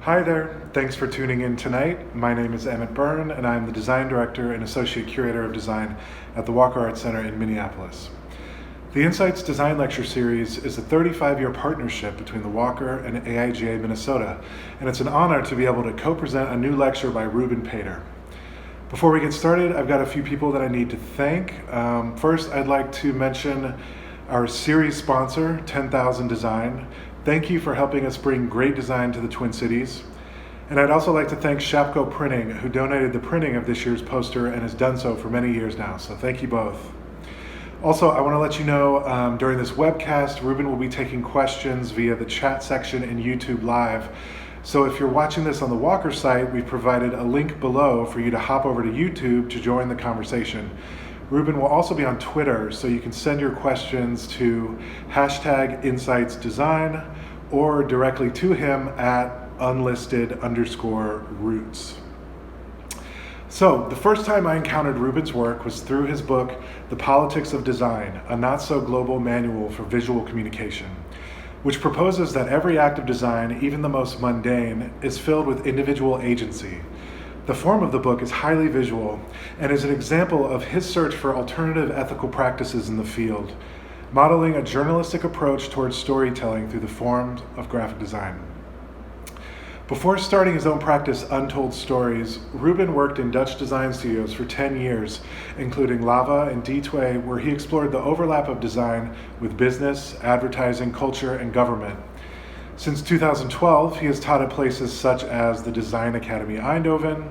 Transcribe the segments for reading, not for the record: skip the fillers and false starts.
Hi there, thanks for tuning in tonight. My name is Emmett Byrne, and I'm the Design Director and Associate Curator of Design at the Walker Art Center in Minneapolis. The Insights Design Lecture Series is a 35-year partnership between the Walker and AIGA Minnesota, and it's an honor to be able to co-present a new lecture by Ruben Pater. Before we get started, I've got a few people that I need to thank. First, I'd like to mention our series sponsor, 10,000 Design. Thank you for helping us bring great design to the Twin Cities. And I'd also like to thank Shapko Printing, who donated the printing of this year's poster and has done so for many years now, so thank you both. Also, I want to let you know during this webcast, Ruben will be taking questions via the chat section in YouTube Live. So if you're watching this on the Walker site, we've provided a link below for you to hop over to YouTube to join the conversation. Ruben will also be on Twitter, so you can send your questions to #InsightsDesign or directly to him at unlisted_roots. So the first time I encountered Ruben's work was through his book, The Politics of Design, a not-so-global manual for visual communication, which proposes that every act of design, even the most mundane, is filled with individual agency. The form of the book is highly visual and is an example of his search for alternative ethical practices in the field, modeling a journalistic approach towards storytelling through the forms of graphic design. Before starting his own practice, Untold Stories, Ruben worked in Dutch design studios for 10 years, including Lava and Deetway, where he explored the overlap of design with business, advertising, culture, and government. Since 2012, he has taught at places such as the Design Academy Eindhoven,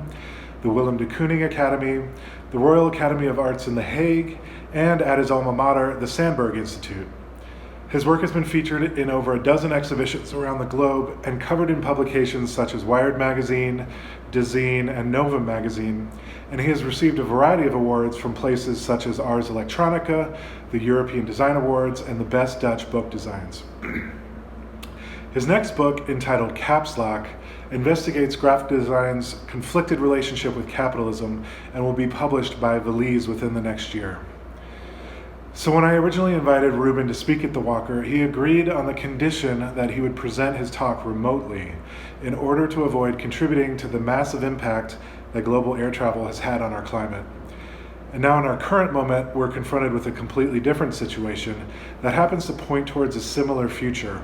the Willem de Kooning Academy, the Royal Academy of Arts in The Hague, and at his alma mater, the Sandberg Institute. His work has been featured in over a dozen exhibitions around the globe and covered in publications such as Wired Magazine, Dezeen, and Novum Magazine, and he has received a variety of awards from places such as Ars Electronica, the European Design Awards, and the Best Dutch Book Designs. His next book, entitled Caps Lock, investigates graphic design's conflicted relationship with capitalism and will be published by Valise within the next year. So when I originally invited Ruben to speak at the Walker, he agreed on the condition that he would present his talk remotely in order to avoid contributing to the massive impact that global air travel has had on our climate. And now in our current moment, we're confronted with a completely different situation that happens to point towards a similar future,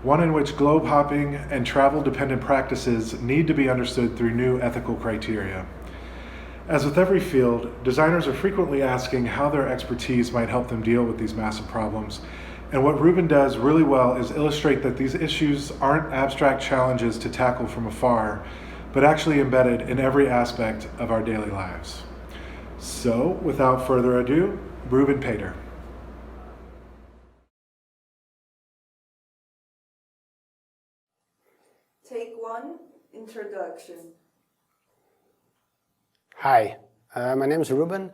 one in which globe hopping and travel-dependent practices need to be understood through new ethical criteria. As with every field, designers are frequently asking how their expertise might help them deal with these massive problems. And what Ruben does really well is illustrate that these issues aren't abstract challenges to tackle from afar, but actually embedded in every aspect of our daily lives. So, without further ado, Ruben Pater. Take one, introduction. Hi, my name is Ruben.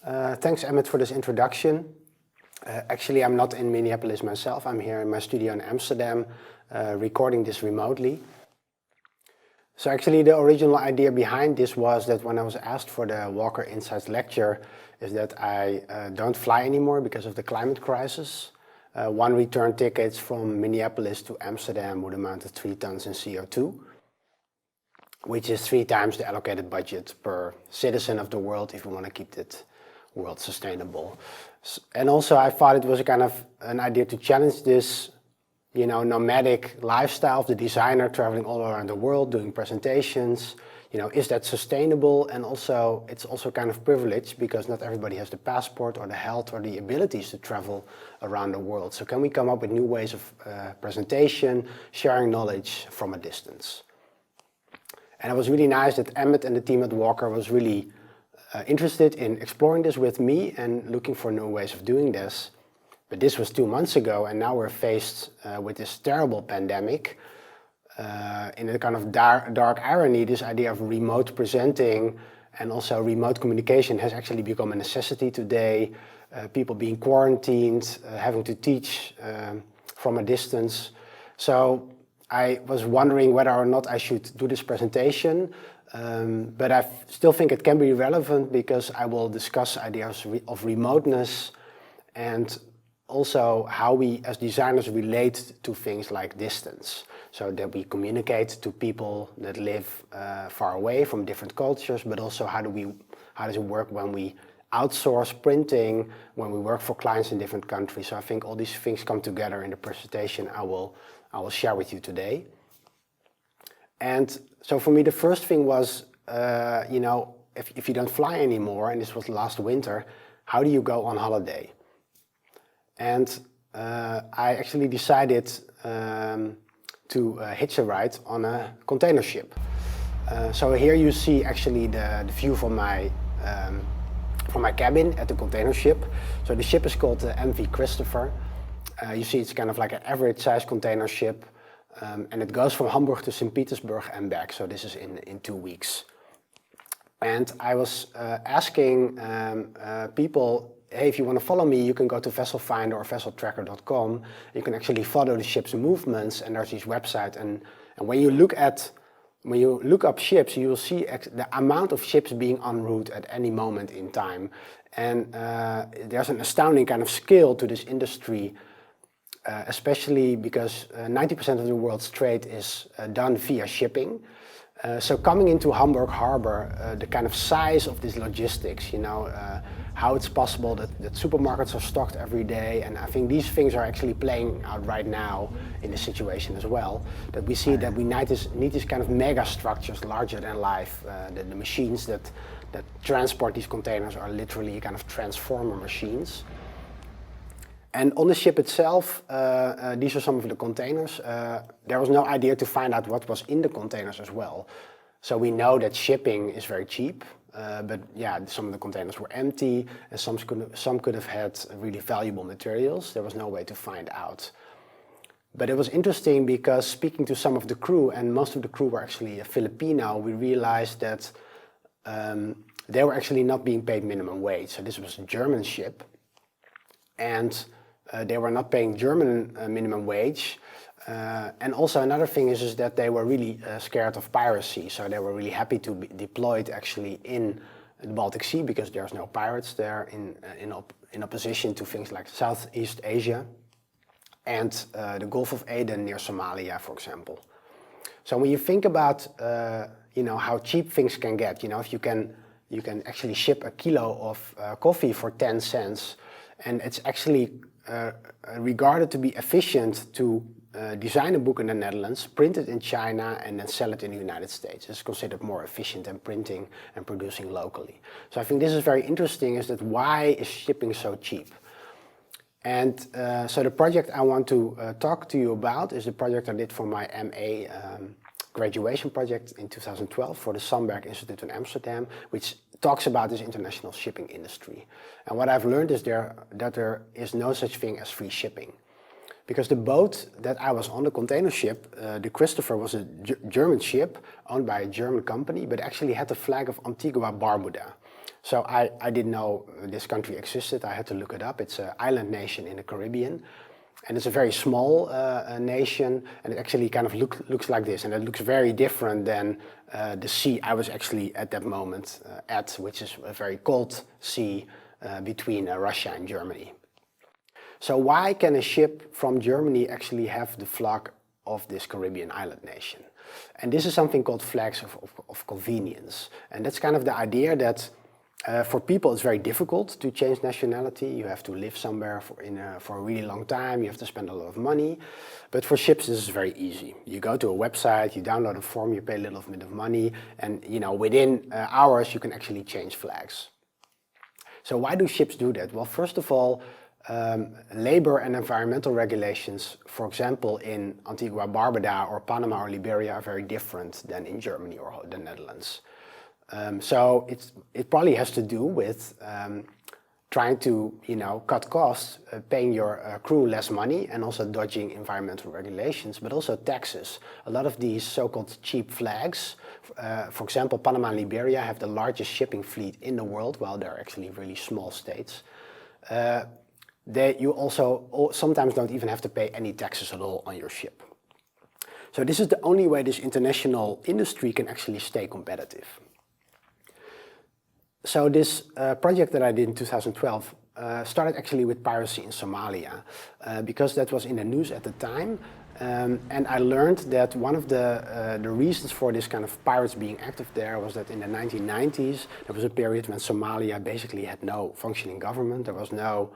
Thanks, Emmett, for this introduction. Actually, I'm not in Minneapolis myself. I'm here in my studio in Amsterdam, recording this remotely. So actually, the original idea behind this was that when I was asked for the Walker Insights lecture, is that I don't fly anymore because of the climate crisis. One return tickets from Minneapolis to Amsterdam would amount to 3 tons in CO2, which is 3 times the allocated budget per citizen of the world if we want to keep that world sustainable. And also I thought it was a kind of an idea to challenge this, nomadic lifestyle of the designer traveling all around the world, doing presentations. Is that sustainable? And also, it's also kind of privileged because not everybody has the passport or the health or the abilities to travel around the world. So can we come up with new ways of presentation, sharing knowledge from a distance? And it was really nice that Emmett and the team at Walker was really interested in exploring this with me and looking for new ways of doing this. But this was 2 months ago, and now we're faced with this terrible pandemic. In a kind of dark irony, this idea of remote presenting and also remote communication has actually become a necessity today. People being quarantined, having to teach from a distance. So I was wondering whether or not I should do this presentation, but I still think it can be relevant because I will discuss ideas of remoteness and also how we as designers relate to things like distance. so that we communicate to people that live far away from different cultures, but also how does it work when we outsource printing, when we work for clients in different countries. So I think all these things come together in the presentation I will share with you today. And so for me, the first thing was, if you don't fly anymore, and this was last winter, how do you go on holiday? And I actually decided to hitch a ride on a container ship. So here you see actually the view from my cabin at the container ship. So the ship is called the MV Christopher. You see it's kind of like an average size container ship. And it goes from Hamburg to St. Petersburg and back. So this is in 2 weeks. And I was asking people, hey, if you want to follow me, you can go to Vessel Finder or vesseltracker.com. You can actually follow the ship's movements, and there's this website. And when you look up ships, you will see the amount of ships being en route at any moment in time. And there's an astounding kind of scale to this industry, especially because 90% of the world's trade is done via shipping. So coming into Hamburg Harbor, the kind of size of this logistics, how it's possible that supermarkets are stocked every day, and I think these things are actually playing out right now in this situation as well, that we see that we need these kind of mega structures larger than life. The machines that transport these containers are literally kind of transformer machines. And on the ship itself, these are some of the containers. There was no idea to find out what was in the containers as well. So we know that shipping is very cheap, but yeah, some of the containers were empty, and some could have had really valuable materials. There was no way to find out. But it was interesting because speaking to some of the crew, and most of the crew were actually Filipino, we realized that they were actually not being paid minimum wage. So this was a German ship, and they were not paying German minimum wage. And also another thing is that they were really scared of piracy. So they were really happy to be deployed actually in the Baltic Sea because there's no pirates there in opposition to things like Southeast Asia and the Gulf of Aden near Somalia, for example. So when you think about how cheap things can get, if you can actually ship a kilo of coffee for 10 cents, and it's actually regarded to be efficient to design a book in the Netherlands, print it in China, and then sell it in the United States. It's considered more efficient than printing and producing locally. So I think this is very interesting, is that why is shipping so cheap? And so the project I want to talk to you about is the project I did for my MA graduation project in 2012 for the Sontag Institute in Amsterdam, which talks about this international shipping industry. And what I've learned is that there is no such thing as free shipping. Because the boat that I was on, the container ship, the Christopher, was a German ship owned by a German company, but actually had the flag of Antigua Barbuda. So I didn't know this country existed. I had to look it up. It's an island nation in the Caribbean. And it's a very small nation, and it actually kind of looks like this. And it looks very different than the sea I was actually at that moment at, which is a very cold sea between Russia and Germany. So why can a ship from Germany actually have the flag of this Caribbean island nation? And this is something called flags of convenience. And that's kind of the idea that for people it's very difficult to change nationality. You have to live somewhere for a really long time. You have to spend a lot of money. But for ships this is very easy. You go to a website, you download a form, you pay a little bit of money, and within hours you can actually change flags. So why do ships do that? Well, first of all, labor and environmental regulations, for example, in Antigua Barbuda or Panama or Liberia are very different than in Germany or the Netherlands. So it probably has to do with trying to cut costs, paying your crew less money, and also dodging environmental regulations, but also taxes. A lot of these so-called cheap flags, for example, Panama and Liberia have the largest shipping fleet in the world, while they're actually really small states. You also sometimes don't even have to pay any taxes at all on your ship. So this is the only way this international industry can actually stay competitive. So this project that I did in 2012 started actually with piracy in Somalia, because that was in the news at the time. And I learned that one of the reasons for this kind of pirates being active there was that in the 1990s, there was a period when Somalia basically had no functioning government. There was no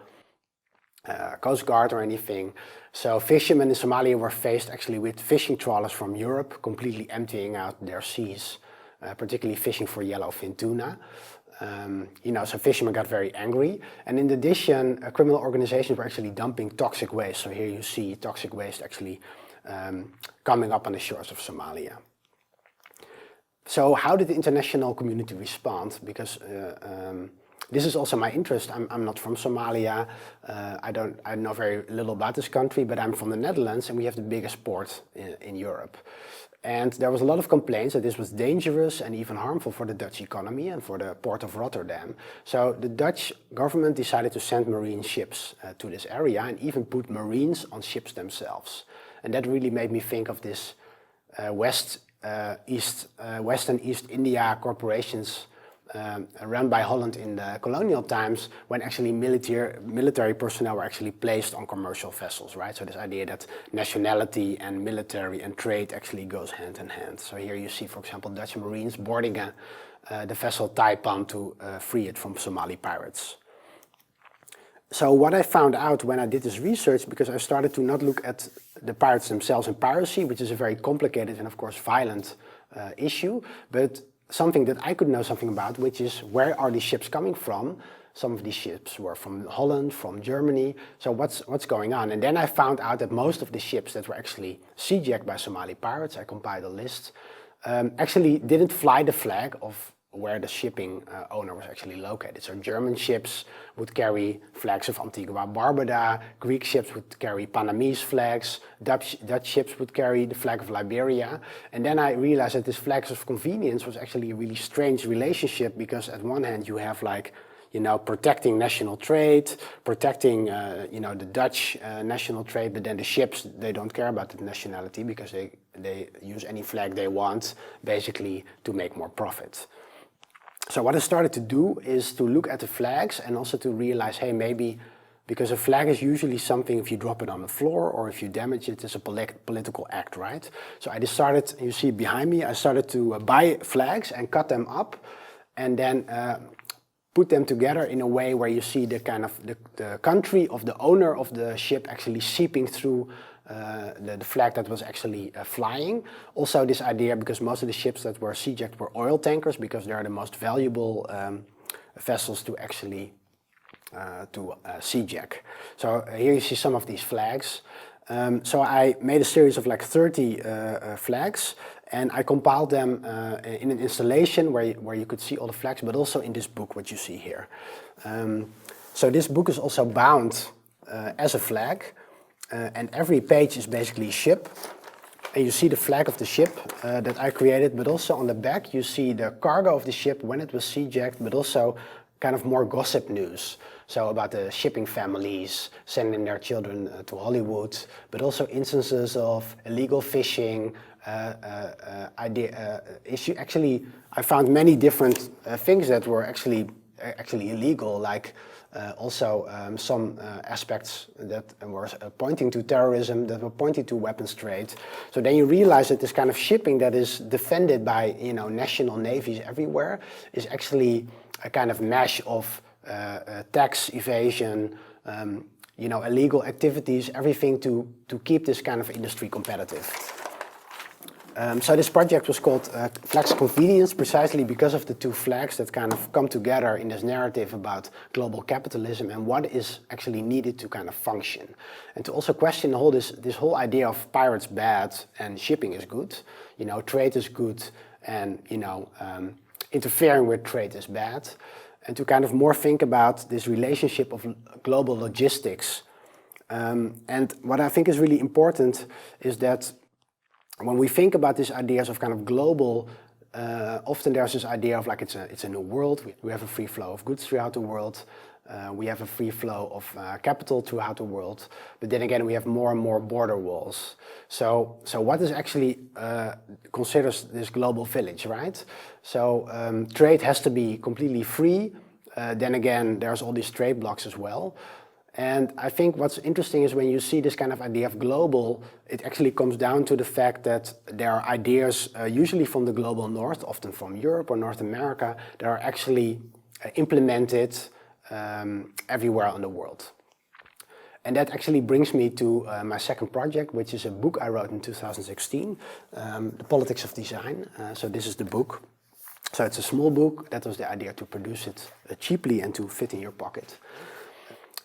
Coast Guard or anything. So fishermen in Somalia were faced actually with fishing trawlers from Europe, completely emptying out their seas, particularly fishing for yellowfin tuna. So fishermen got very angry, and in addition, criminal organizations were actually dumping toxic waste. So here you see toxic waste actually coming up on the shores of Somalia. So how did the international community respond? Because this is also my interest. I'm not from Somalia. I know very little about this country, but I'm from the Netherlands, and we have the biggest port in Europe. And there was a lot of complaints that this was dangerous and even harmful for the Dutch economy and for the port of Rotterdam. So the Dutch government decided to send marine ships to this area and even put marines on ships themselves. And that really made me think of this West and East India corporations run by Holland in the colonial times, when actually military personnel were actually placed on commercial vessels, right? So this idea that nationality and military and trade actually goes hand in hand. So here you see, for example, Dutch Marines boarding the vessel Taipan to free it from Somali pirates. So what I found out when I did this research, because I started to not look at the pirates themselves and piracy, which is a very complicated and of course violent issue, but something that I could know something about, which is where are these ships coming from? Some of these ships were from Holland, from Germany. So what's going on? And then I found out that most of the ships that were actually sea-jacked by Somali pirates, I compiled a list, actually didn't fly the flag of where the shipping owner was actually located. So German ships would carry flags of Antigua Barbuda, Greek ships would carry Panamese flags, Dutch ships would carry the flag of Liberia. And then I realized that this flags of convenience was actually a really strange relationship, because at one hand you have protecting national trade, protecting the Dutch national trade, but then the ships, they don't care about the nationality because they use any flag they want basically to make more profit. So what I started to do is to look at the flags and also to realize, hey, maybe, because a flag is usually something, if you drop it on the floor or if you damage it, it's a political act, right? So I decided, you see behind me, I started to buy flags and cut them up and then put them together in a way where you see the kind of the country of the owner of the ship actually seeping through the flag that was actually flying. Also this idea, because most of the ships that were sea-jacked were oil tankers, because they are the most valuable vessels to actually sea-jack. So here you see some of these flags. So I made a series of 30 flags, and I compiled them in an installation where you could see all the flags, but also in this book, what you see here. So this book is also bound as a flag, and every page is basically a ship. And you see the flag of the ship that I created, but also on the back you see the cargo of the ship when it was sea-jacked, but also kind of more gossip news. So about the shipping families sending their children to Hollywood, but also instances of illegal fishing, issue. Actually, I found many different things that were actually illegal, like some aspects that were pointing to terrorism, that were pointing to weapons trade. So then you realize that this kind of shipping that is defended by national navies everywhere is actually a kind of mesh of tax evasion, illegal activities, everything to keep this kind of industry competitive. So this project was called Flags Convenience, precisely because of the two flags that kind of come together in this narrative about global capitalism and what is actually needed to kind of function. And to also question this whole idea of pirates bad and shipping is good, trade is good, and interfering with trade is bad. And to kind of more think about this relationship of global logistics. And what I think is really important is that when we think about these ideas of kind of global, often there's this idea of it's a new world. We have a free flow of goods throughout the world. We have a free flow of capital throughout the world. But then again, we have more and more border walls. So what is actually considers this global village, right? So trade has to be completely free. then again, there's all these trade blocks as well. And I think what's interesting is when you see this kind of idea of global, it actually comes down to the fact that there are ideas, usually from the global north, often from Europe or North America, that are actually implemented everywhere in the world. And that actually brings me to my second project, which is a book I wrote in 2016, The Politics of Design. So this is the book. So it's a small book. That was the idea, to produce it cheaply and to fit in your pocket.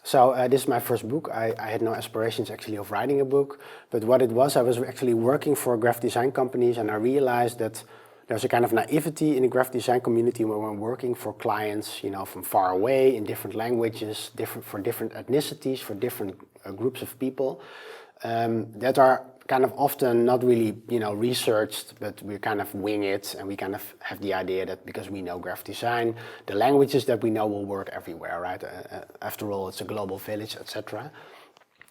So this is my first book. I had no aspirations actually of writing a book, but what it was, I was actually working for graphic design companies, and I realized that there's a kind of naivety in the graphic design community when we're working for clients, you know, from far away, in different languages, for different ethnicities, for different groups of people, that are kind of often not really, you know, researched, but we kind of wing it, and we kind of have the idea that because we know graphic design, the languages that we know will work everywhere, right? After all, it's a global village, etc.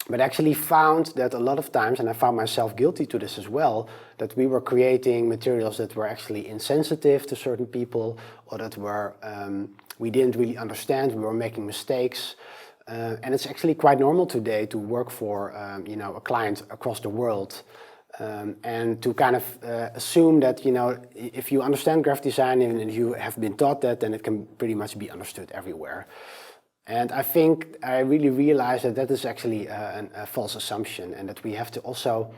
But I actually found that a lot of times, and I found myself guilty to this as well, that we were creating materials that were actually insensitive to certain people, or that were we didn't really understand, we were making mistakes. And it's actually quite normal today to work for you know, a client across the world, and to kind of assume that, you know, if you understand graphic design and if you have been taught that, then it can pretty much be understood everywhere. And I think I really realized that that is actually a false assumption, and that we have to also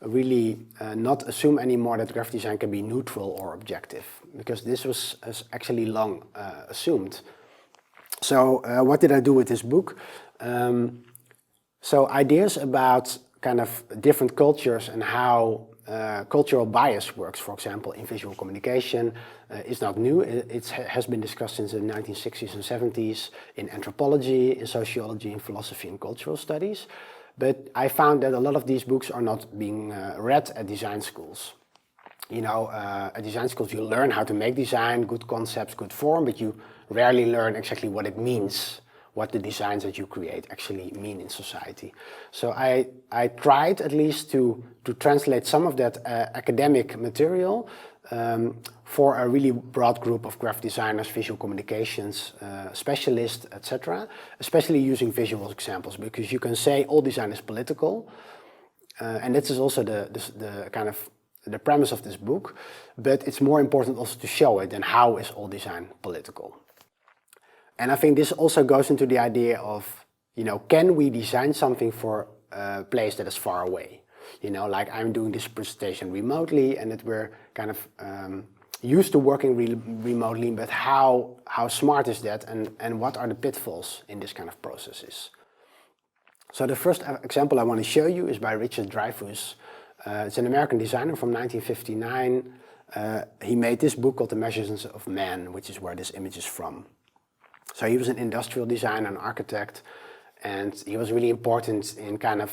really not assume anymore that graphic design can be neutral or objective, because this was actually long assumed. So what did I do with this book? So ideas about kind of different cultures and how cultural bias works, for example, in visual communication, is not new. It has been discussed since the 1960s and 70s in anthropology, in sociology, in philosophy and cultural studies. But I found that a lot of these books are not being read at design schools. You know, at design schools you learn how to make design, good concepts, good form, but you rarely learn exactly what it means, what the designs that you create actually mean in society. So I tried at least to translate some of that academic material for a really broad group of graphic designers, visual communications, specialists, etc., especially using visual examples, because you can say all design is political, and this is also the kind of the premise of this book, but it's more important also to show it than how is all design political. And I think this also goes into the idea of, you know, can we design something for a place that is far away? You know, like I'm doing this presentation remotely, and that we're kind of used to working remotely, but how smart is that, and what are the pitfalls in this kind of processes? So the first example I want to show you is by Richard Dreyfuss. It's an American designer from 1959. He made this book called The Measurements of Man, which is where this image is from. So he was an industrial designer, an architect, and he was really important in kind of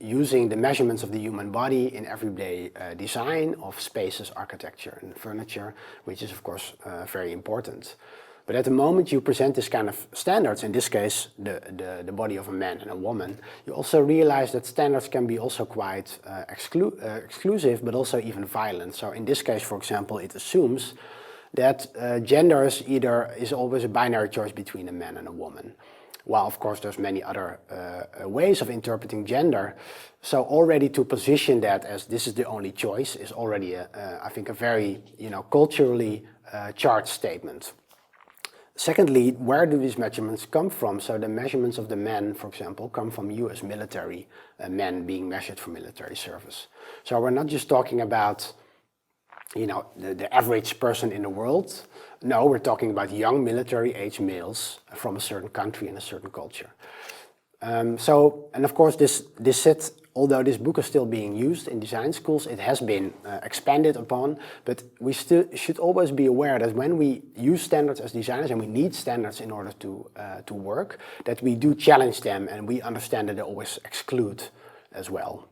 using the measurements of the human body in everyday design of spaces, architecture and furniture, which is of course very important. But at the moment you present this kind of standards, in this case the body of a man and a woman, you also realize that standards can be also quite exclusive, but also even violent. So in this case, for example, it assumes that gender is always a binary choice between a man and a woman. While of course there's many other ways of interpreting gender. So already to position that as this is the only choice is already, I think, a very, you know, culturally charged statement. Secondly, where do these measurements come from? So the measurements of the men, for example, come from US military men being measured for military service. So we're not just talking about, you know, the average person in the world. No, we're talking about young military-age males from a certain country and a certain culture. And of course, this set, although this book is still being used in design schools, it has been expanded upon, but we still should always be aware that when we use standards as designers, and we need standards in order to work, that we do challenge them, and we understand that they always exclude as well.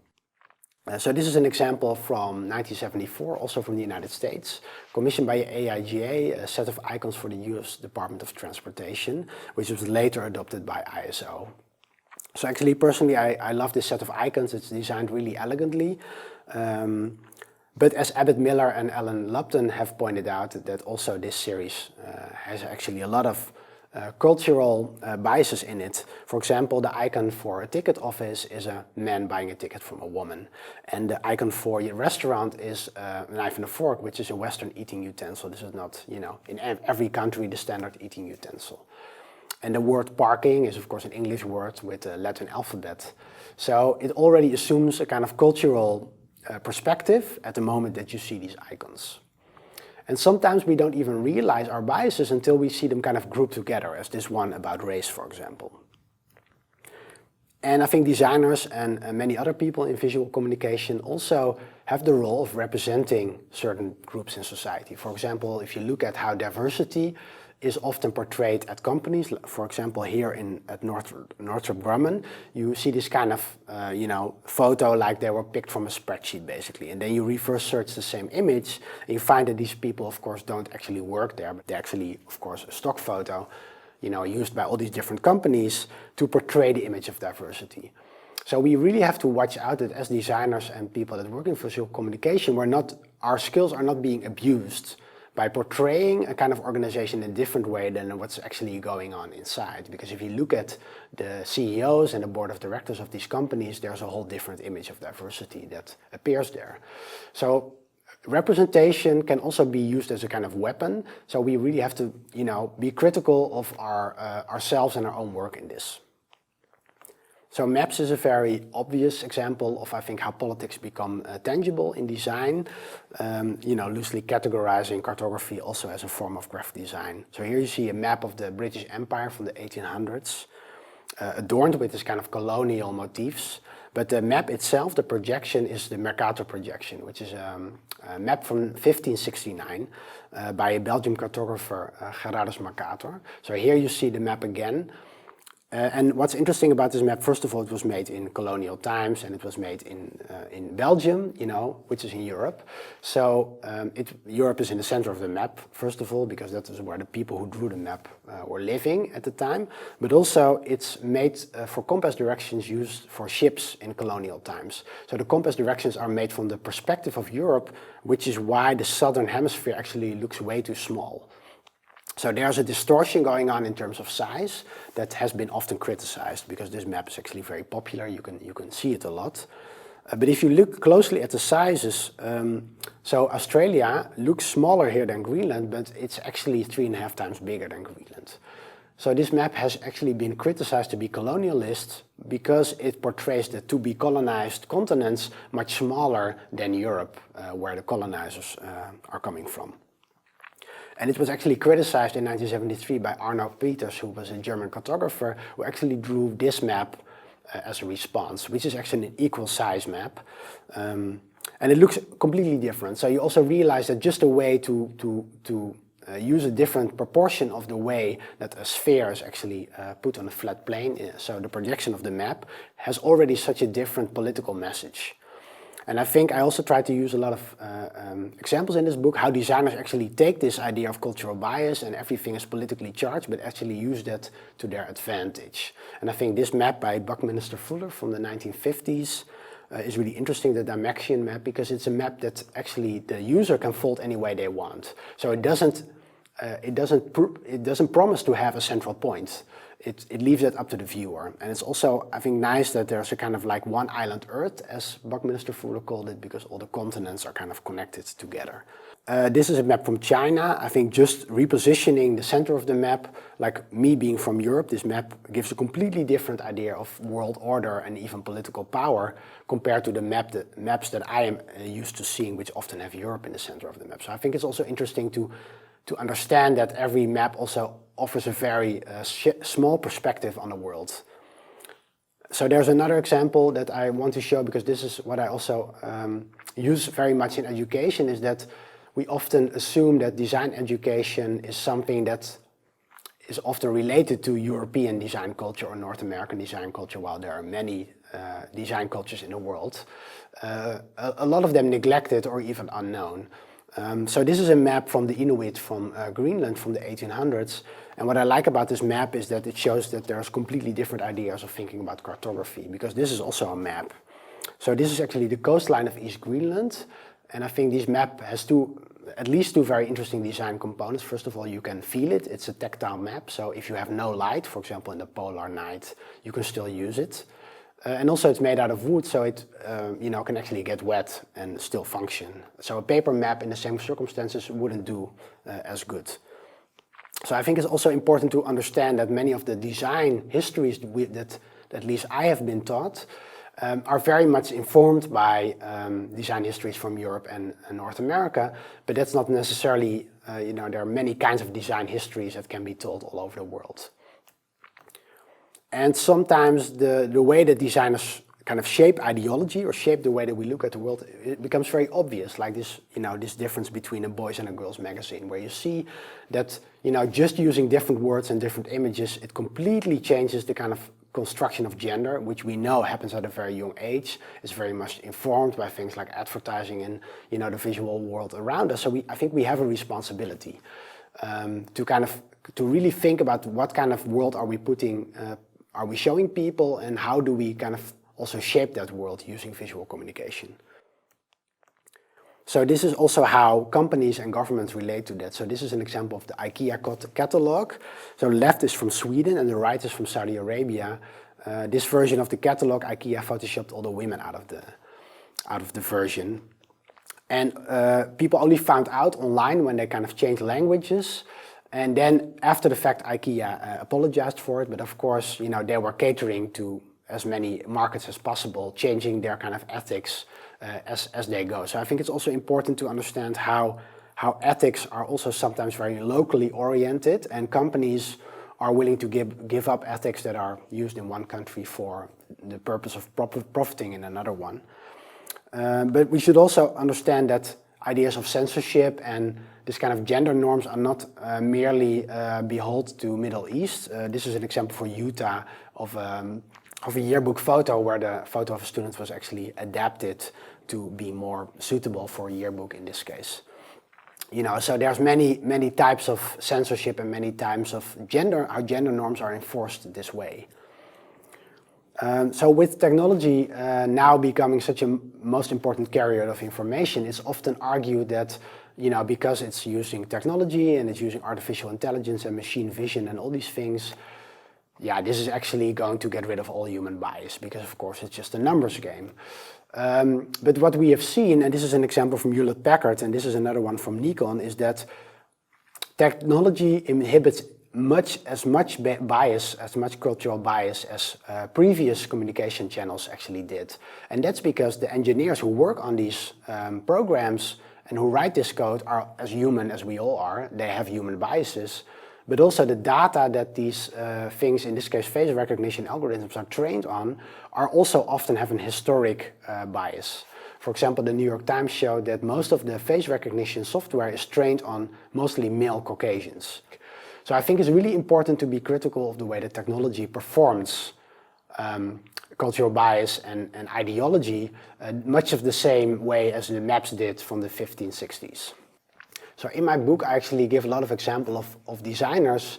So this is an example from 1974, also from the United States, commissioned by AIGA, a set of icons for the US Department of Transportation, which was later adopted by ISO. So actually, personally, I love this set of icons. It's designed really elegantly. But as Abbott Miller and Alan Lupton have pointed out, that also this series has actually a lot of cultural biases in it. For example, the icon for a ticket office is a man buying a ticket from a woman. And the icon for a restaurant is a knife and a fork, which is a Western eating utensil. This is not, in every country the standard eating utensil. And the word parking is, of course, an English word with a Latin alphabet. So it already assumes a kind of cultural perspective at the moment that you see these icons. And sometimes we don't even realize our biases until we see them kind of grouped together, as this one about race, for example. And I think designers and many other people in visual communication also have the role of representing certain groups in society. For example, if you look at how diversity is often portrayed at companies, for example, here at Northrop Grumman, you see this kind of, photo like they were picked from a spreadsheet, basically. And then you reverse search the same image, and you find that these people, of course, don't actually work there, but they're actually, of course, a stock photo, used by all these different companies to portray the image of diversity. So we really have to watch out that as designers and people that work in visual communication, our skills are not being abused by portraying a kind of organization in a different way than what's actually going on inside. Because if you look at the CEOs and the board of directors of these companies, there's a whole different image of diversity that appears there. So representation can also be used as a kind of weapon. So we really have to, be critical of ourselves and our own work in this. So maps is a very obvious example of, I think, how politics become tangible in design. Loosely categorizing cartography also as a form of graphic design. So here you see a map of the British Empire from the 1800s, adorned with this kind of colonial motifs. But the map itself, the projection, is the Mercator projection, which is a map from 1569 by a Belgian cartographer, Gerardus Mercator. So here you see the map again. And what's interesting about this map, first of all, it was made in colonial times, and it was made in Belgium, which is in Europe. So Europe is in the center of the map, first of all, because that is where the people who drew the map were living at the time. But also it's made for compass directions used for ships in colonial times. So the compass directions are made from the perspective of Europe, which is why the southern hemisphere actually looks way too small. So there's a distortion going on in terms of size that has been often criticized because this map is actually very popular. You can see it a lot. But if you look closely at the sizes, so Australia looks smaller here than Greenland, but it's actually 3.5 times bigger than Greenland. So this map has actually been criticized to be colonialist because it portrays the to-be colonized continents much smaller than Europe, where the colonizers are coming from. And it was actually criticized in 1973 by Ruben Pater, who was a German cartographer, who actually drew this map as a response, which is actually an equal size map. And it looks completely different. So you also realize that just a way to use a different proportion of the way that a sphere is actually put on a flat plane, so the projection of the map, has already such a different political message. And I think I also try to use a lot of examples in this book, how designers actually take this idea of cultural bias and everything is politically charged, but actually use that to their advantage. And I think this map by Buckminster Fuller from the 1950s is really interesting, the Dymaxion map, because it's a map that actually the user can fold any way they want. So it doesn't promise to have a central point. It leaves it up to the viewer. And it's also, I think, nice that there's a kind of like one island Earth, as Buckminster Fuller called it, because all the continents are kind of connected together. This is a map from China. I think just repositioning the center of the map, like me being from Europe, this map gives a completely different idea of world order and even political power compared to the maps that I am used to seeing, which often have Europe in the center of the map. So I think it's also interesting to understand that every map also offers a very small perspective on the world. So there's another example that I want to show, because this is what I also use very much in education, is that we often assume that design education is something that is often related to European design culture or North American design culture, while there are many design cultures in the world. A lot of them neglected or even unknown. So this is a map from the Inuit from Greenland from the 1800s. And what I like about this map is that it shows that there's completely different ideas of thinking about cartography, because this is also a map. So this is actually the coastline of East Greenland. And I think this map has two at least two very interesting design components. First of all, you can feel it. It's a tactile map. So if you have no light, for example, in the polar night, you can still use it. And also it's made out of wood, so it can actually get wet and still function. So a paper map in the same circumstances wouldn't do as good. So I think it's also important to understand that many of the design histories that at least I have been taught are very much informed by design histories from Europe and North America, but that's not necessarily, there are many kinds of design histories that can be told all over the world. And sometimes the way that designers kind of shape ideology or shape the way that we look at the world, it becomes very obvious, like this, this difference between a boys and a girls magazine, where you see that, just using different words and different images, it completely changes the kind of construction of gender, which we know happens at a very young age, is very much informed by things like advertising and, the visual world around us. So I think we have a responsibility to really think about what kind of world are we showing people, and how do we kind of also shape that world using visual communication. So this is also how companies and governments relate to that. So this is an example of the IKEA catalog. So the left is from Sweden and the right is from Saudi Arabia. This version of the catalog, IKEA photoshopped all the women out of the version. And people only found out online when they kind of changed languages. And then after the fact, IKEA apologized for it, but of course, they were catering to as many markets as possible, changing their kind of ethics as they go. So I think it's also important to understand how ethics are also sometimes very locally oriented, and companies are willing to give up ethics that are used in one country for the purpose of profiting in another one. But we should also understand that ideas of censorship and this kind of gender norms are not merely beholden to Middle East. This is an example for Utah of a yearbook photo where the photo of a student was actually adapted to be more suitable for a yearbook in this case. So there's many types of censorship and many types of how gender norms are enforced this way. So with technology now becoming such a most important carrier of information, it's often argued that because it's using technology and it's using artificial intelligence and machine vision and all these things, this is actually going to get rid of all human bias, because of course it's just a numbers game. But what we have seen, and this is an example from Hewlett Packard, and this is another one from Nikon, is that technology inhibits as much bias, as much cultural bias as previous communication channels actually did. And that's because the engineers who work on these programs and who write this code are as human as we all are. They have human biases, but also the data that these things, in this case face recognition algorithms, are trained on are also often have an historic bias. For example, the New York Times showed that most of the face recognition software is trained on mostly male Caucasians. So I think it's really important to be critical of the way that technology performs cultural bias and ideology, much of the same way as the maps did from the 1560s. So in my book, I actually give a lot of examples of designers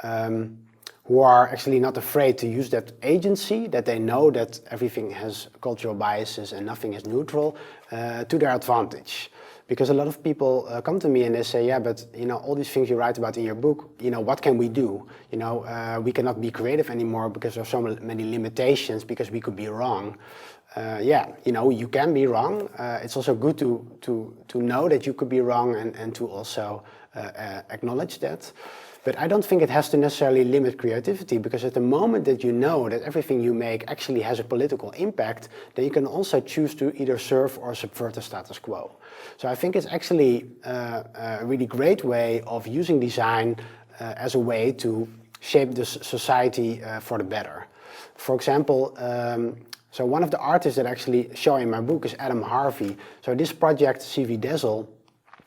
who are actually not afraid to use that agency, that they know that everything has cultural biases and nothing is neutral, to their advantage. Because a lot of people come to me and they say, yeah, but all these things you write about in your book, what can we do? We cannot be creative anymore because there are so many limitations, because we could be wrong. You can be wrong. It's also good to know that you could be wrong and to also acknowledge that. But I don't think it has to necessarily limit creativity, because at the moment that you know that everything you make actually has a political impact, then you can also choose to either serve or subvert the status quo. So I think it's actually a really great way of using design as a way to shape the society for the better. For example, so one of the artists that I actually show in my book is Adam Harvey. So this project, CV Dazzle,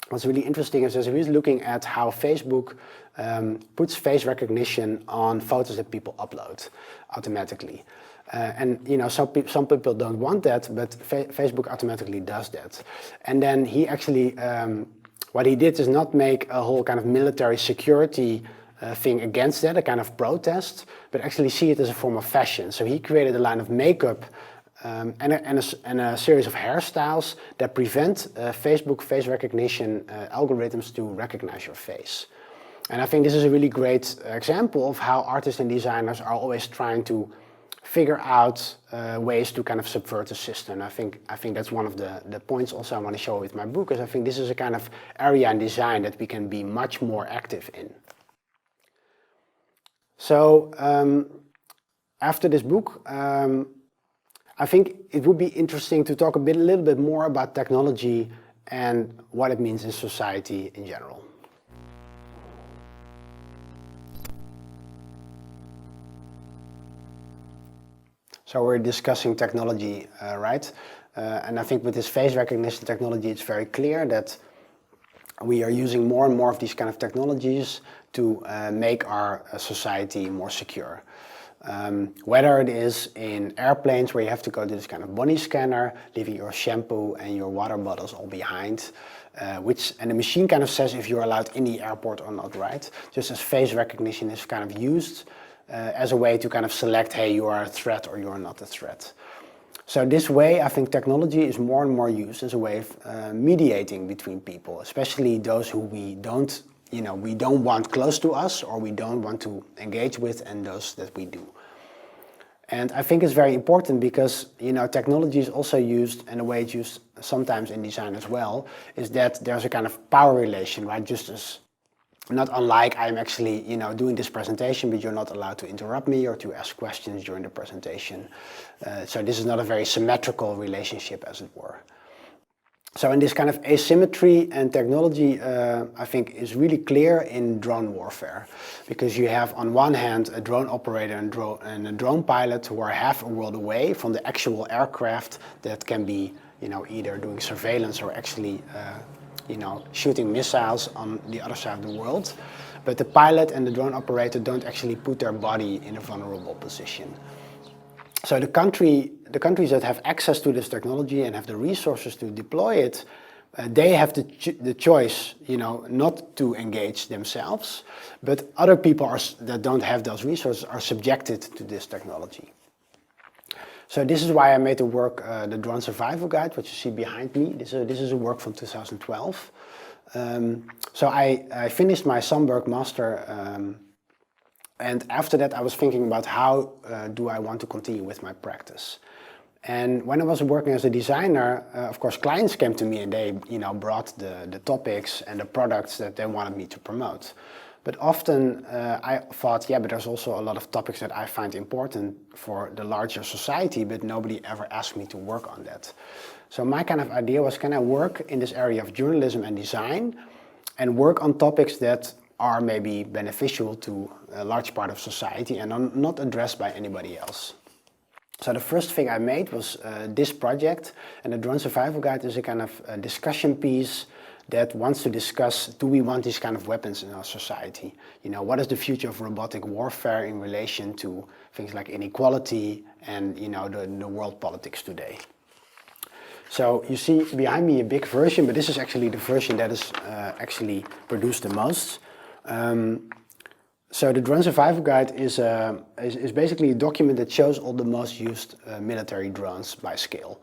what's really interesting is that he's looking at how Facebook puts face recognition on photos that people upload automatically. Some people don't want that, but Facebook automatically does that. And then he actually, what he did is not make a whole kind of military security thing against that, a kind of protest, but actually see it as a form of fashion. So he created a line of makeup and a series of hairstyles that prevent Facebook face recognition algorithms to recognize your face. And I think this is a really great example of how artists and designers are always trying to figure out ways to kind of subvert the system. I think that's one of the points also I want to show with my book, because I think this is a kind of area in design that we can be much more active in. So after this book, I think it would be interesting to talk a little bit more about technology and what it means in society in general. So we're discussing technology, right? And I think with this face recognition technology, it's very clear that we are using more and more of these kind of technologies to make our society more secure. Whether it is in airplanes where you have to go to this kind of body scanner, leaving your shampoo and your water bottles all behind, and the machine kind of says if you're allowed in the airport or not, right? Just as face recognition is kind of used as a way to kind of select, hey, you are a threat or you are not a threat. So this way, I think technology is more and more used as a way of mediating between people, especially those who we don't want close to us or we don't want to engage with, and those that we do. And I think it's very important because, technology is also used, and the way it's used sometimes in design as well, is that there's a kind of power relation, right? Just as, not unlike I'm actually, doing this presentation, but you're not allowed to interrupt me or to ask questions during the presentation. So this is not a very symmetrical relationship, as it were. So in this kind of asymmetry and technology, I think is really clear in drone warfare, because you have on one hand a drone operator and a drone pilot who are half a world away from the actual aircraft that can be, either doing surveillance or actually, shooting missiles on the other side of the world. But the pilot and the drone operator don't actually put their body in a vulnerable position. So the countries that have access to this technology and have the resources to deploy it, they have the choice, not to engage themselves, but other people that don't have those resources are subjected to this technology. So this is why I made the work, the Drone Survival Guide, which you see behind me. This is a work from 2012. So I finished my Sandberg master, and after that I was thinking about how do I want to continue with my practice. And when I was working as a designer, of course, clients came to me and they, brought the topics and the products that they wanted me to promote. But often I thought, but there's also a lot of topics that I find important for the larger society, but nobody ever asked me to work on that. So my kind of idea was, can I work in this area of journalism and design and work on topics that are maybe beneficial to a large part of society and are not addressed by anybody else. So the first thing I made was this project, and the Drone Survival Guide is a kind of a discussion piece that wants to discuss, do we want these kind of weapons in our society? What is the future of robotic warfare in relation to things like inequality and the world politics today? So you see behind me a big version, but this is actually the version that is actually produced the most. So the Drone Survival Guide is basically a document that shows all the most used military drones by scale.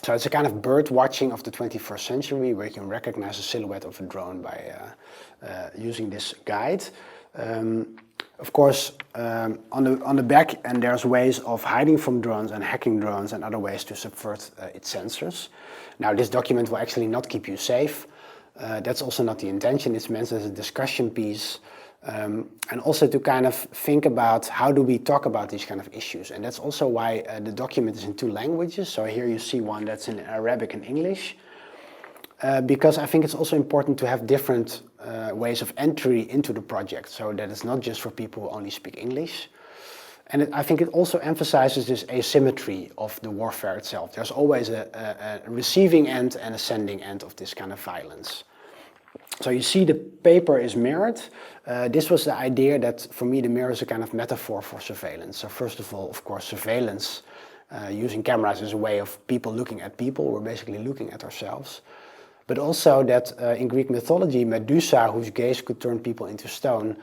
So it's a kind of bird watching of the 21st century where you can recognize the silhouette of a drone by using this guide. Of course, on the back, and there's ways of hiding from drones and hacking drones and other ways to subvert its sensors. Now, this document will actually not keep you safe. That's also not the intention. It's meant as a discussion piece. And also to kind of think about how do we talk about these kind of issues. And that's also why the document is in 2 languages. So here you see one that's in Arabic and English. Because I think it's also important to have different ways of entry into the project, so that it's not just for people who only speak English. And I think it also emphasizes this asymmetry of the warfare itself. There's always a receiving end and a sending end of this kind of violence. So you see the paper is mirrored. This was the idea that, for me, the mirror is a kind of metaphor for surveillance. So first of all, of course, surveillance using cameras is a way of people looking at people. We're basically looking at ourselves. But also that in Greek mythology, Medusa, whose gaze could turn people into stone,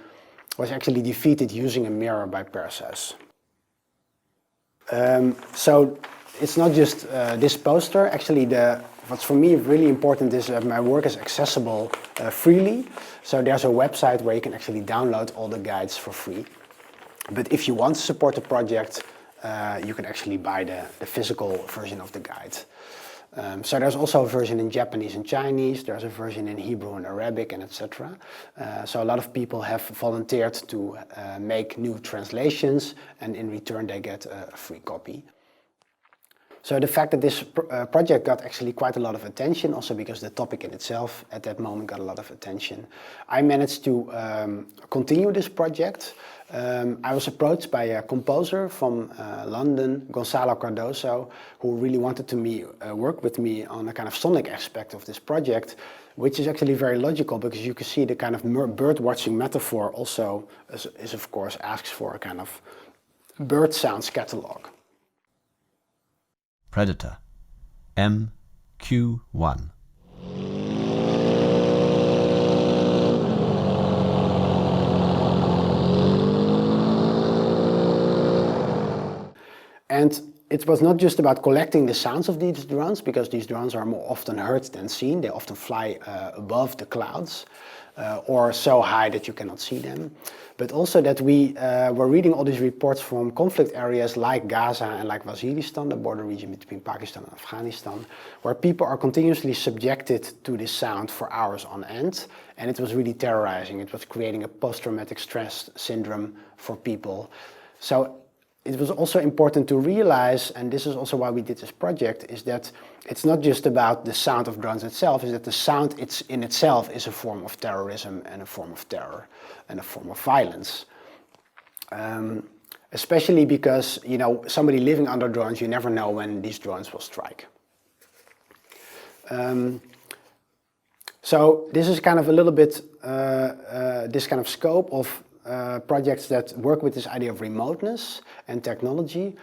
was actually defeated using a mirror by Perseus. So it's not just this poster. Actually, what's for me really important is that my work is accessible freely. So there's a website where you can actually download all the guides for free. But if you want to support the project, you can actually buy the physical version of the guide. So there's also a version in Japanese and Chinese, there's a version in Hebrew and Arabic and etc. So a lot of people have volunteered to make new translations, and in return they get a free copy. So the fact that this project got actually quite a lot of attention, also because the topic in itself at that moment got a lot of attention, I managed to continue this project. I was approached by a composer from London, Gonzalo Cardoso, who really wanted to work with me on a kind of sonic aspect of this project, which is actually very logical because you can see the kind of bird watching metaphor also is of course asks for a kind of bird sounds catalog. Predator MQ1. And it was not just about collecting the sounds of these drones, because these drones are more often heard than seen. They often fly above the clouds or so high that you cannot see them. But also that we were reading all these reports from conflict areas like Gaza and like Waziristan, the border region between Pakistan and Afghanistan, where people are continuously subjected to this sound for hours on end. And it was really terrorizing. It was creating a post-traumatic stress syndrome for people. So it was also important to realize, and this is also why we did this project, is that it's not just about the sound of drones itself, is that the sound in itself is a form of terrorism and a form of terror and a form of violence. Especially because, you know, somebody living under drones, you never know when these drones will strike. So this is kind of a little bit this kind of scope of projects that work with this idea of remoteness and technology.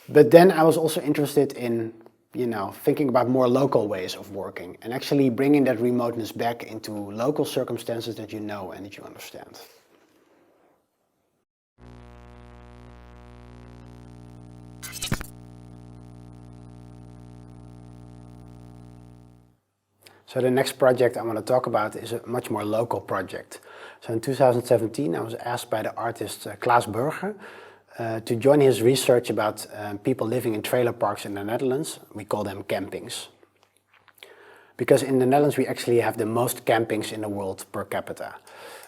But then I was also interested in, you know, thinking about more local ways of working and actually bringing that remoteness back into local circumstances that you know and that you understand. So the next project I want to talk about is a much more local project. So in 2017 I was asked by the artist Klaas Berger to join his research about people living in trailer parks in the Netherlands. We call them campings. Because in the Netherlands we actually have the most campings in the world per capita.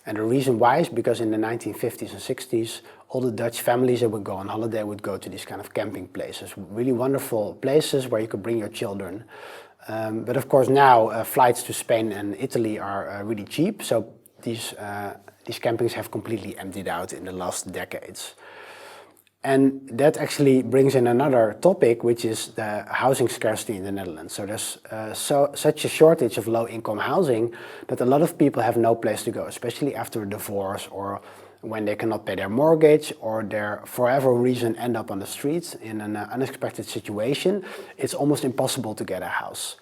And the reason why is because in the 1950s and 60s all the Dutch families that would go on holiday would go to these kind of camping places. Really wonderful places where you could bring your children. But of course now flights to Spain and Italy are really cheap, so these campings have completely emptied out in the last decades. And that actually brings in another topic, which is the housing scarcity in the Netherlands. So there's such a shortage of low-income housing that a lot of people have no place to go, especially after a divorce or when they cannot pay their mortgage or they, for whatever reason, end up on the streets in an unexpected situation. It's almost impossible to get a house.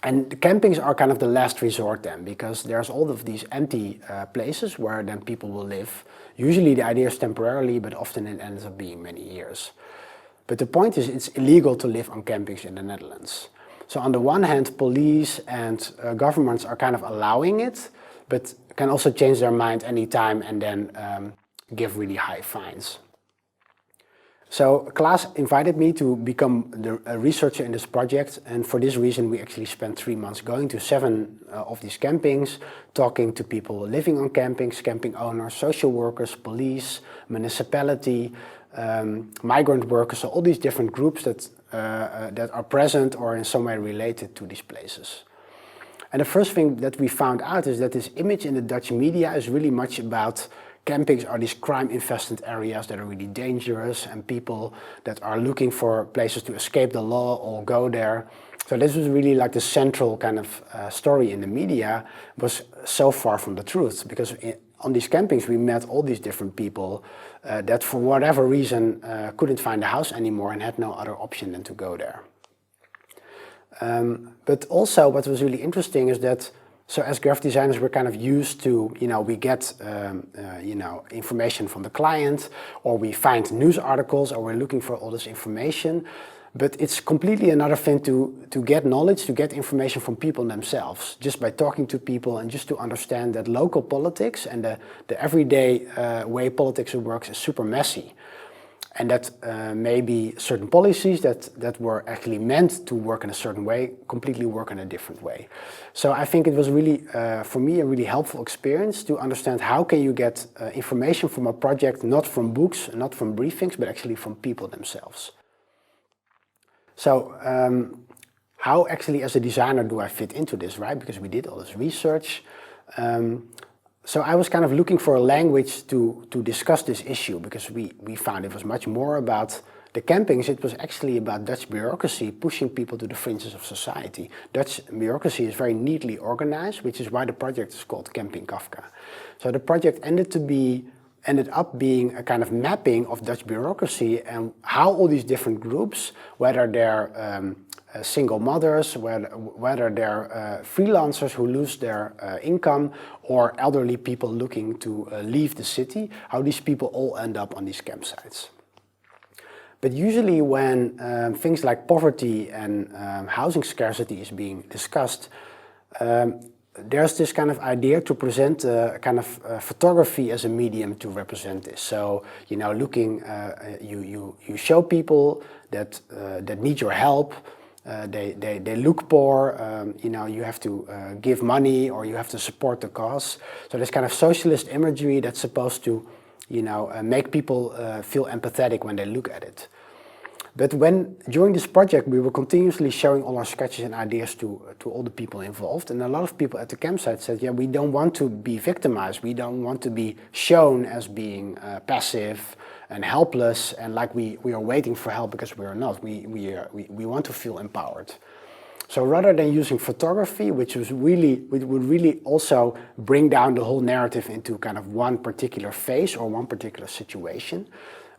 And the campings are kind of the last resort then, because there's all of these empty places where then people will live. Usually the idea is temporarily, but often it ends up being many years. But the point is, it's illegal to live on campings in the Netherlands. So on the one hand, police and governments are kind of allowing it, but can also change their mind anytime and then give really high fines. So Klaas invited me to become a researcher in this project, and for this reason we actually spent 3 months going to 7 of these campings, talking to people living on campings, camping owners, social workers, police, municipality, migrant workers, so all these different groups that are present or in some way related to these places. And the first thing that we found out is that this image in the Dutch media is really much about campings are these crime-infested areas that are really dangerous, and people that are looking for places to escape the law all go there. So this was really like the central kind of story in the media, was so far from the truth, because on these campings we met all these different people that for whatever reason couldn't find a house anymore and had no other option than to go there. But also what was really interesting is that So as graphic designers, we're kind of used to, we get, information from the client, or we find news articles, or we're looking for all this information. But it's completely another thing to get knowledge, to get information from people themselves, just by talking to people and just to understand that local politics and the everyday way politics works is super messy. And that maybe certain policies that were actually meant to work in a certain way completely work in a different way. So I think it was really, for me, a really helpful experience to understand how can you get information from a project, not from books, not from briefings, but actually from people themselves. So how actually as a designer do I fit into this, right? Because we did all this research. So I was kind of looking for a language to discuss this issue, because we found it was much more about the campings. It was actually about Dutch bureaucracy pushing people to the fringes of society. Dutch bureaucracy is very neatly organized, which is why the project is called Camping Kafka. So the project ended up being a kind of mapping of Dutch bureaucracy and how all these different groups, whether they're single mothers, whether they're freelancers who lose their income, or elderly people looking to leave the city, how these people all end up on these campsites. But usually when things like poverty and housing scarcity is being discussed, there's this kind of idea to present kind of photography as a medium to represent this. So, you show people that need your help. They look poor. You have to give money, or you have to support the cause. So this kind of socialist imagery that's supposed to, make people feel empathetic when they look at it. But during this project, we were continuously showing all our sketches and ideas to all the people involved. And a lot of people at the campsite said, yeah, we don't want to be victimized. We don't want to be shown as being passive and helpless, and like we are waiting for help, because we are not. We want to feel empowered. So rather than using photography, which would really also bring down the whole narrative into kind of one particular phase or one particular situation,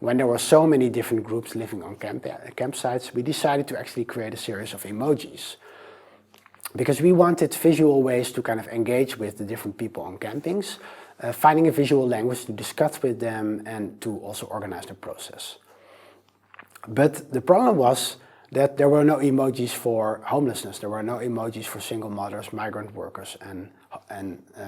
when there were so many different groups living on campsites, we decided to actually create a series of emojis. Because we wanted visual ways to kind of engage with the different people on campings, finding a visual language to discuss with them and to also organize the process. But the problem was that there were no emojis for homelessness, there were no emojis for single mothers, migrant workers, and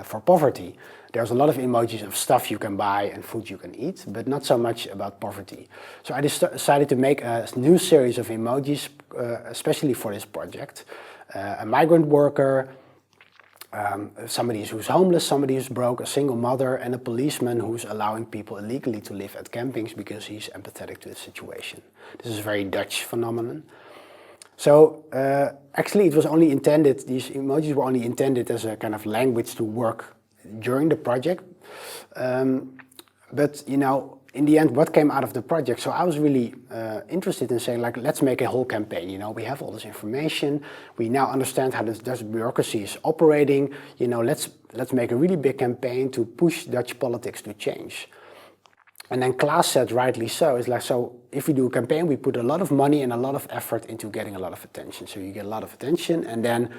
for poverty. There's a lot of emojis of stuff you can buy and food you can eat, but not so much about poverty. So I decided to make a new series of emojis, especially for this project. A migrant worker, somebody who's homeless, somebody who's broke, a single mother, and a policeman who's allowing people illegally to live at campings because he's empathetic to the situation. This is a very Dutch phenomenon. So actually it was only intended, these emojis were only intended as a kind of language to work during the project. But in the end, what came out of the project? So I was really interested in saying, like, let's make a whole campaign. We have all this information. We now understand how this Dutch bureaucracy is operating. Let's make a really big campaign to push Dutch politics to change. And then Klaas said, rightly so, it's like, so if we do a campaign, we put a lot of money and a lot of effort into getting a lot of attention. So you get a lot of attention, and then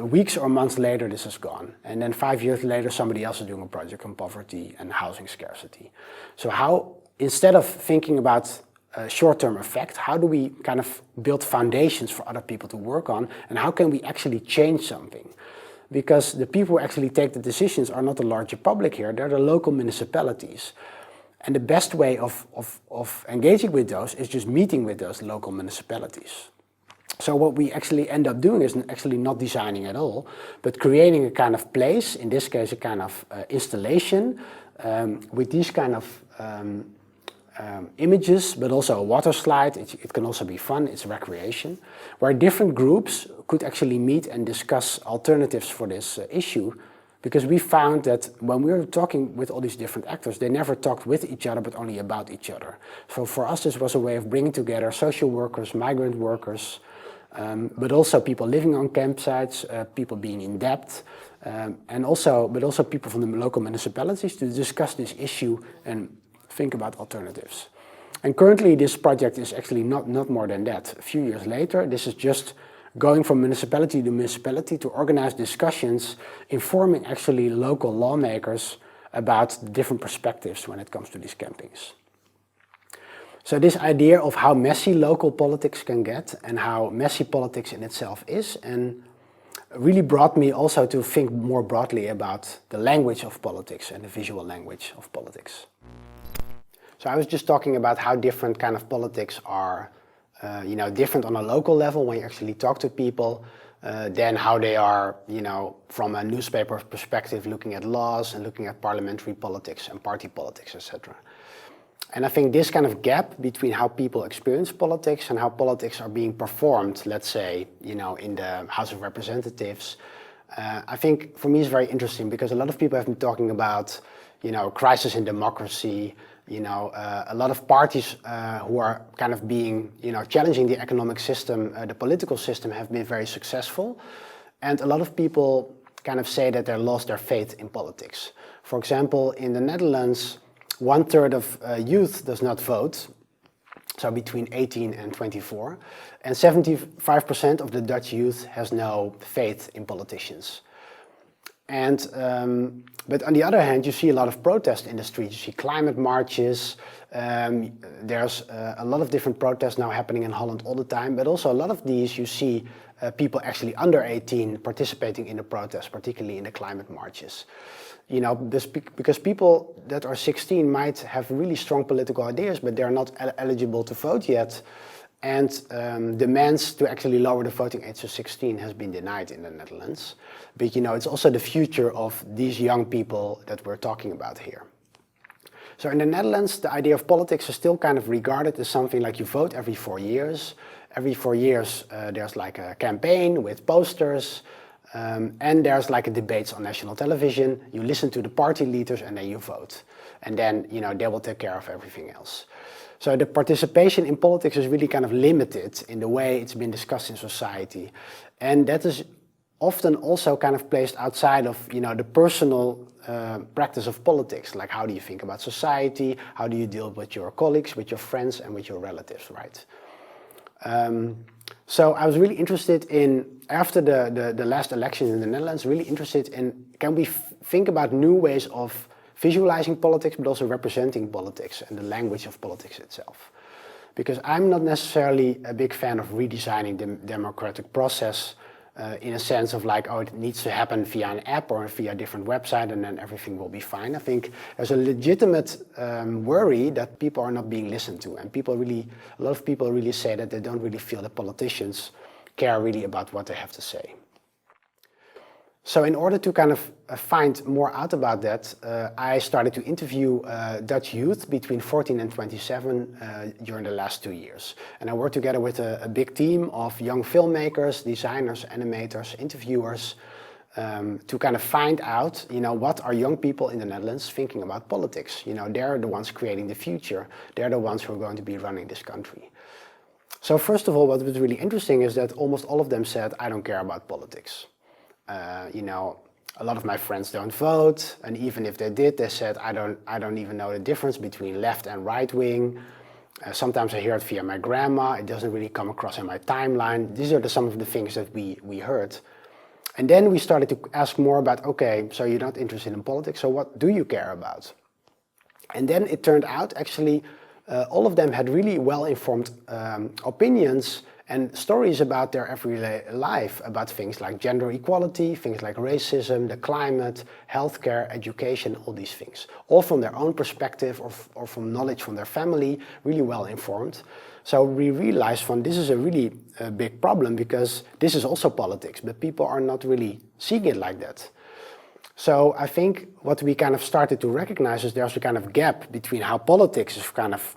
weeks or months later, this is gone. And then 5 years later, somebody else is doing a project on poverty and housing scarcity. So how, instead of thinking about a short-term effect, how do we kind of build foundations for other people to work on, and how can we actually change something? Because the people who actually take the decisions are not the larger public here, they're the local municipalities. And the best way of engaging with those is just meeting with those local municipalities. So what we actually end up doing is actually not designing at all, but creating a kind of place, in this case a kind of installation, with these kind of images, but also a water slide. It can also be fun, it's recreation, where different groups could actually meet and discuss alternatives for this issue. Because we found that when we were talking with all these different actors, they never talked with each other, but only about each other. So for us, this was a way of bringing together social workers, migrant workers, but also people living on campsites, people being in debt, but also people from the local municipalities to discuss this issue and think about alternatives. And currently, this project is actually not more than that. A few years later, this is just going from municipality to municipality to organize discussions, informing actually local lawmakers about different perspectives when it comes to these campings. So this idea of how messy local politics can get and how messy politics in itself is, and really brought me also to think more broadly about the language of politics and the visual language of politics. So I was just talking about how different kind of politics are, different on a local level when you actually talk to people, than how they are, from a newspaper perspective, looking at laws and looking at parliamentary politics and party politics, etc. And I think this kind of gap between how people experience politics and how politics are being performed, let's say, in the House of Representatives, I think for me is very interesting, because a lot of people have been talking about, crisis in democracy, a lot of parties who are kind of being, challenging the economic system, the political system, have been very successful. And a lot of people kind of say that they lost their faith in politics. For example, in the Netherlands, 1/3 of youth does not vote, so between 18 and 24, and 75% of the Dutch youth has no faith in politicians. And but on the other hand, you see a lot of protest in the streets. You see climate marches. There's a lot of different protests now happening in Holland all the time. But also a lot of these, you see people actually under 18 participating in the protests, particularly in the climate marches. Because people that are 16 might have really strong political ideas, but they're not eligible to vote yet. And demands to actually lower the voting age to 16 has been denied in the Netherlands. But it's also the future of these young people that we're talking about here. So in the Netherlands, the idea of politics is still kind of regarded as something like you vote every 4 years. Every 4 years there's like a campaign with posters. And there's like a debates on national television. You listen to the party leaders and then you vote. And then, they will take care of everything else. So the participation in politics is really kind of limited in the way it's been discussed in society. And that is often also kind of placed outside of, the personal practice of politics. Like, how do you think about society? How do you deal with your colleagues, with your friends, and with your relatives, right? So I was really interested in, after the last election in the Netherlands, really interested in, can we think about new ways of visualizing politics, but also representing politics and the language of politics itself. Because I'm not necessarily a big fan of redesigning the democratic process in a sense of like, it needs to happen via an app or via a different website and then everything will be fine. I think there's a legitimate worry that people are not being listened to, and a lot of people really say that they don't really feel that politicians care really about what they have to say. So in order to kind of find more out about that, I started to interview Dutch youth between 14 and 27 during the last 2 years. And I worked together with a big team of young filmmakers, designers, animators, interviewers, to kind of find out, what are young people in the Netherlands thinking about politics? They're the ones creating the future. They're the ones who are going to be running this country. So first of all, what was really interesting is that almost all of them said, I don't care about politics. A lot of my friends don't vote, and even if they did, they said, I don't even know the difference between left and right wing. Sometimes I hear it via my grandma. It doesn't really come across in my timeline. These are some of the things that we heard. And then we started to ask more about, okay, so you're not interested in politics, so what do you care about? And then it turned out, actually, all of them had really well-informed opinions and stories about their everyday life, about things like gender equality, things like racism, the climate, healthcare, education, all these things. All from their own perspective or from knowledge from their family, really well informed. So we realized this is a really big problem, because this is also politics, but people are not really seeing it like that. So I think what we kind of started to recognize is there's a kind of gap between how politics is kind of,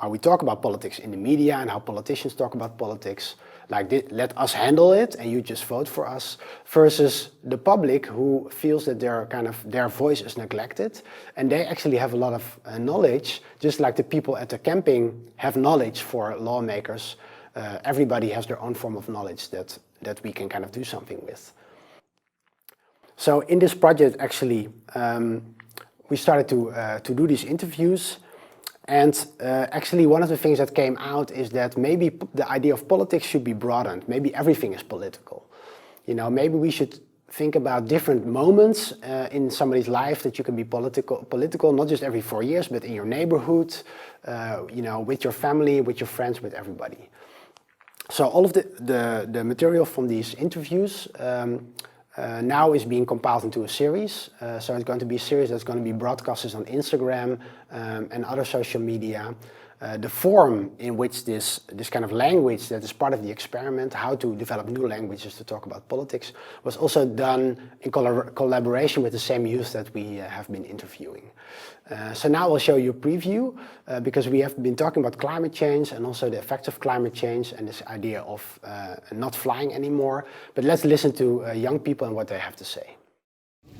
how we talk about politics in the media and how politicians talk about politics, like let us handle it and you just vote for us, versus the public who feels that their voice is neglected, and they actually have a lot of knowledge, just like the people at the camping have knowledge for lawmakers. Everybody has their own form of knowledge that we can kind of do something with. So in this project, actually, we started to do these interviews, And actually one of the things that came out is that maybe the idea of politics should be broadened. Maybe everything is political. You know, maybe we should think about different moments in somebody's life that you can be political, not just every 4 years, but in your neighborhood, you know, with your family, with your friends, with everybody. So all of the material from these interviews now is being compiled into a series. So it's going to be a series that's going to be broadcasted on Instagram and other social media. The form in which this kind of language that is part of the experiment, how to develop new languages to talk about politics, was also done in collaboration with the same youth that we have been interviewing. So now I'll show you a preview because we have been talking about climate change and also the effects of climate change and this idea of not flying anymore. But let's listen to young people and what they have to say.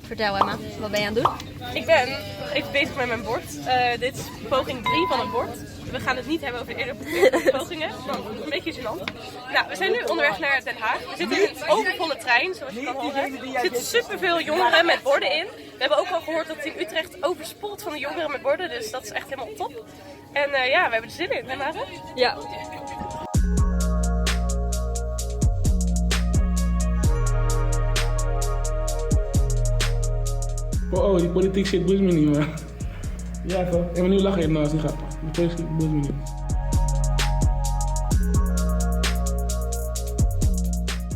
Vertel Emma, wat ben je aan het doen? Ik ben even bezig met mijn bord. Dit is poging 3 van het bord. We gaan het niet hebben over de eerdere pogingen, want het is een beetje gênant. Nou, we zijn nu onderweg naar Den Haag. We zitten in een overvolle trein, zoals je kan horen. Er zitten superveel jongeren met borden in. We hebben ook al gehoord dat het in Utrecht overspoelt van de jongeren met borden, dus dat is echt helemaal top. En ja, we hebben er zin in, hè Maren? Ja. Oh, die politiek shit boeit me niet, man. Ja, toch? En nu lachen je nou als die grappig. Die politiek shit boeit me niet.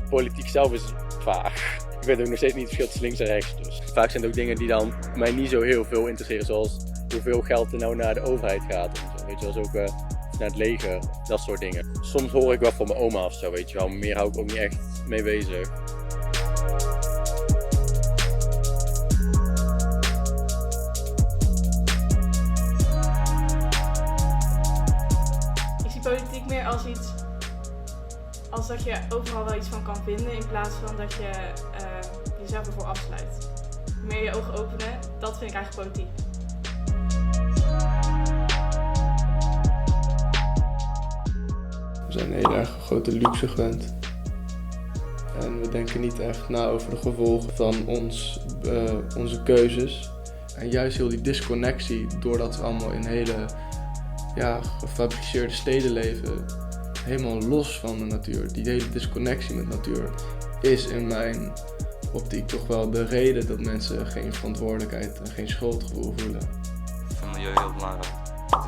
Politiek zelf is vaag. Ik weet ook nog steeds niet het verschil tussen links en rechts. Dus vaak zijn het ook dingen die dan mij niet zo heel veel interesseren. Zoals hoeveel geld er nou naar de overheid gaat. En zo. Weet je, zoals ook naar het leger. Dat soort dingen. Soms hoor ik wel van mijn oma of zo, weet je wel. Maar meer hou ik ook niet echt mee bezig. Politiek meer als iets, als dat je overal wel iets van kan vinden in plaats van dat je jezelf ervoor afsluit. Meer je ogen openen, dat vind ik eigenlijk politiek. We zijn heel erg grote luxe gewend. En we denken niet echt na over de gevolgen van onze keuzes. En juist heel die disconnectie, doordat we allemaal in hele gefabriceerde steden leven, helemaal los van de natuur. Die hele disconnectie met natuur is in mijn optiek toch wel de reden dat mensen geen verantwoordelijkheid en geen schuldgevoel voelen. Ik vind milieu heel belangrijk.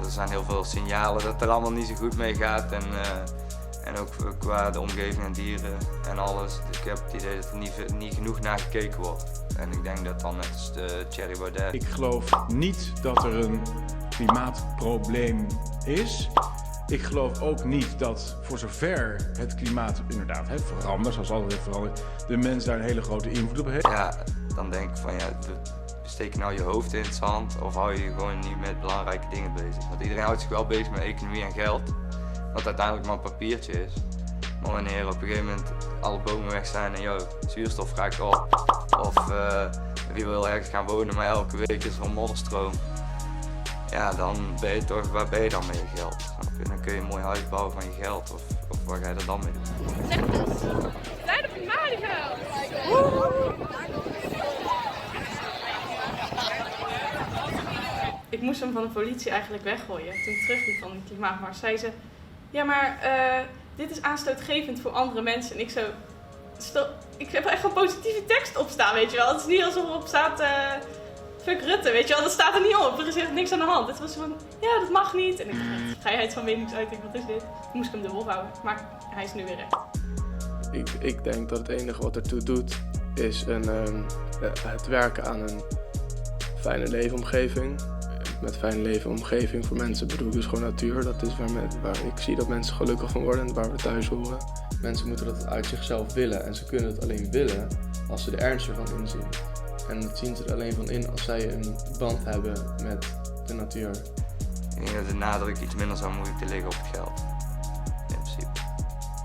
Er zijn heel veel signalen dat het er allemaal niet zo goed mee gaat en ook qua de omgeving en dieren en alles. Dus ik heb het idee dat er niet genoeg naar gekeken wordt. En ik denk dat dan net als de Thierry Baudet. Ik geloof niet dat er een klimaatprobleem is. Ik geloof ook niet dat voor zover het klimaat inderdaad verandert, zoals altijd verandert, de mens daar een hele grote invloed op heeft. Ja, dan denk ik van steek je nou je hoofd in het zand of hou je je gewoon niet met belangrijke dingen bezig. Want iedereen houdt zich wel bezig met economie en geld, wat uiteindelijk maar een papiertje is. Maar wanneer op een gegeven moment alle bomen weg zijn en zuurstof raakt op, of wie wil ergens gaan wonen, maar elke week is er een modderstroom. Ja, dan ben je toch, waar ben je dan met je geld? Dan kun je een mooi huis bouwen van je geld, of waar ga je er dan mee doen? Zeg eens, we zijn op het Malieveld! Ik moest hem van de politie eigenlijk weggooien toen ik terugliep van de klimaatmars. Zei ze, ja maar dit is aanstootgevend voor andere mensen. En ik zo, ik heb echt een positieve tekst op staan, weet je wel. Het is niet alsof erop staat... fuck Rutte, weet je wel, dat staat er niet op. Er is echt niks aan de hand. Het was van, ja, dat mag niet. En ik dacht, vrijheid van meningsuiting, wat is dit? Toen moest ik hem dubbel houden, maar hij is nu weer recht. Ik denk dat het enige wat ertoe doet, is het werken aan een fijne leefomgeving. Met fijne leefomgeving voor mensen bedoel ik dus gewoon natuur. Dat is waar ik zie dat mensen gelukkig van worden en waar we thuis horen. Mensen moeten dat uit zichzelf willen en ze kunnen het alleen willen als ze de ernst ervan inzien. En dat zien ze er alleen van in als zij een band hebben met de natuur. Ik denk dat de nadruk iets minder zou moeten te liggen op het geld. In principe.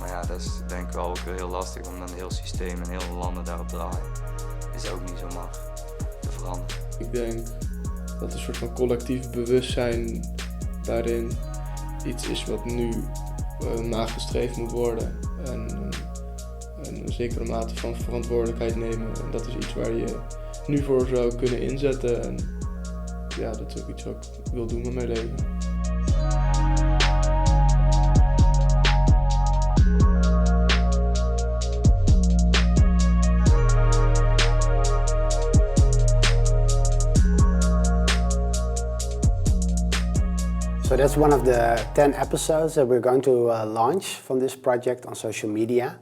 Maar ja, dat is denk ik wel ook heel lastig om dan het hele systeem en heel de landen daarop draaien. Is ook niet zomaar te veranderen. Ik denk dat een soort van collectief bewustzijn daarin iets is wat nu nagestreefd moet worden. En een zekere mate van verantwoordelijkheid nemen. En dat is iets waar je nu voor zou kunnen inzetten. En ja, dat is ook iets wat ik wil doen met mijn leven. So that's one of the 10 episodes that we're going to launch from this project on social media.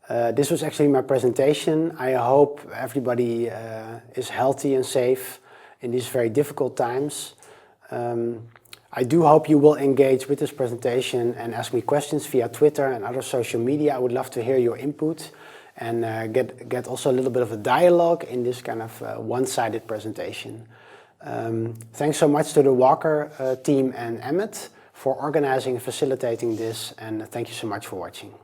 This was actually my presentation. I hope everybody is healthy and safe in these very difficult times. I do hope you will engage with this presentation and ask me questions via Twitter and other social media. I would love to hear your input and get also a little bit of a dialogue in this kind of one-sided presentation. Thanks so much to the Walker team and Emmett for organizing and facilitating this, and thank you so much for watching.